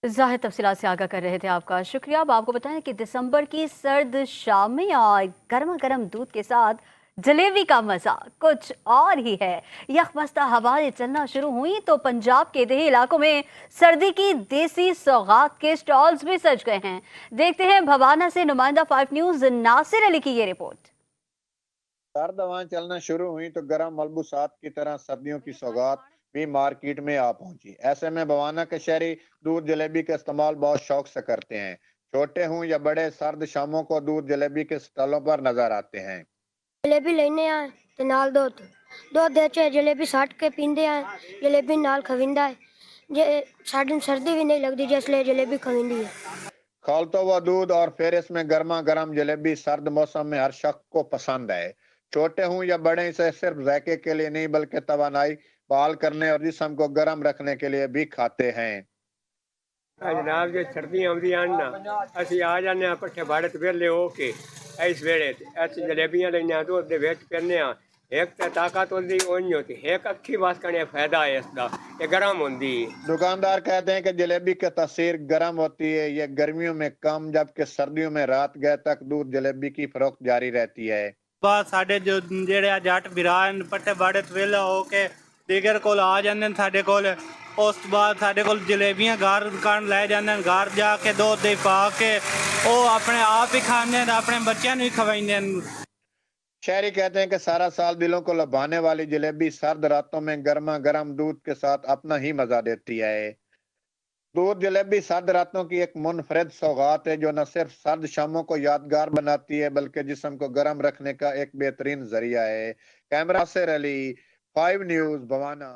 ज़ाहिर तफ़सीलात से आगाह कर रहे थे, आपका शुक्रिया। अब आपको बताएं कि दिसंबर की सर्द शामें और गर्मा गर्म दूध के साथ जलेबी का मज़ा कुछ और ही है। यखबस्ता हवाएं चलना शुरू हुई तो पंजाब के देही इलाकों में सर्दी की देसी सौगात के स्टॉल्स भी सज गए हैं। देखते हैं भवाना से नुमाइंदा 5 न्यूज़ नासिर अली की ये रिपोर्ट। सर्द हवाएं चलना शुरू हुई तो गर्म मलबूसात की तरह सर्दियों की सौगात भी मार्केट में आ पहुंची। ऐसे में बवाना के शहरी दूध जलेबी का इस्तेमाल बहुत शौक से करते हैं। छोटे हों या बड़े, सर्द शामों को दूध जलेबी के स्टॉलों पर नजर आते हैं। जलेबी लेने आए ते नाल दुध दे च जलेबी सट के पींदे आए। जलेबी नाल खविंदा है जे साडे सर्दी भी नहीं लगती जिसले जलेबी खविंदी है। खौलता हुआ दूध और फिर इसमें गर्मा गर्म जलेबी सर्द मौसम में हर शख्स को पसंद है। छोटे हों या बड़े, इसे सिर्फ जायके के लिए नहीं बल्कि तवानाई बहाल करने और जिस्म को गर्म रखने के लिए भी खाते हैं। जनाब जो सर्दियाँ आਉਂਦੀਆਂ ਨਾ ਅਸੀਂ ਆ ਜਾਂਦੇ ਹਾਂ ਪੱਠੇ ਬਾੜੇ ਤੇ ਵਿਹਲੇ ਹੋ ਕੇ ਇਸ ਵੇਲੇ ਤੇ ਅਸੀਂ ਜਲੇਬੀਆਂ ਲੈਂਦੇ ਹਾਂ ਦੁੱਧ ਦੇ ਵਿੱਚ ਪੀਂਦੇ ਹਾਂ। ਇੱਕ ਤਾਂ ਤਾਕਤ ਹੁੰਦੀ ਉਂਝ ਹੋਤੀ ਇੱਕ ਅੱਖੀ ਵਾਸ ਕਰਨੇ ਫਾयदा है इसका ये गर्म होती है। दुकानदार कहते हैं कि जलेबी की तासीर गर्म होती है, ये गर्मियों में कम, जबकि सर्दियों में रात गए तक दूध जलेबी की फरोख्त जारी रहती है। ਬਾਅਦ ਸਾਡੇ ਜੋ ਜਿਹੜੇ ਜੱਟ ਬਿਰਾਨ ਪੱਟੇ ਬਾੜੇ ਤੋਂ ਵਿਹਲਾ ਹੋ ਕੇ ਦੀਗਰ ਕੋਲ ਆ ਜਾਂਦੇ ਨੇ ਸਾਡੇ ਕੋਲ। ਉਸ ਤੋਂ ਬਾਅਦ ਸਾਡੇ ਕੋਲ ਜਲੇਬੀਆਂ ਘਰ ਦੁਕਾਨ ਲੈ ਜਾਂਦੇ ਨੇ, ਘਰ ਜਾ ਕੇ ਦੁੱਧ ਦੇ ਪਾ ਕੇ ਉਹ ਆਪਣੇ ਆਪ ਹੀ ਖਾਂਦੇ ਨੇ, ਆਪਣੇ ਬੱਚਿਆਂ ਨੂੰ ਵੀ ਖਵਾਉਂਦੇ ਨੇ। शहरी कहते हैं कि सारा साल दिलों को लुभाने वाली जलेबी सर्द रातों में गर्मा गर्म दूध के साथ अपना ही मजा देती है। दूध जलेबी सर्द रातों की एक मुनफरद सौगात है जो न सिर्फ सर्द शामों को यादगार बनाती है बल्कि जिस्म को गर्म रखने का एक बेहतरीन जरिया है। कैमरा से Ali, 5 news, Bawana.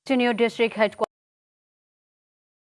District headquarter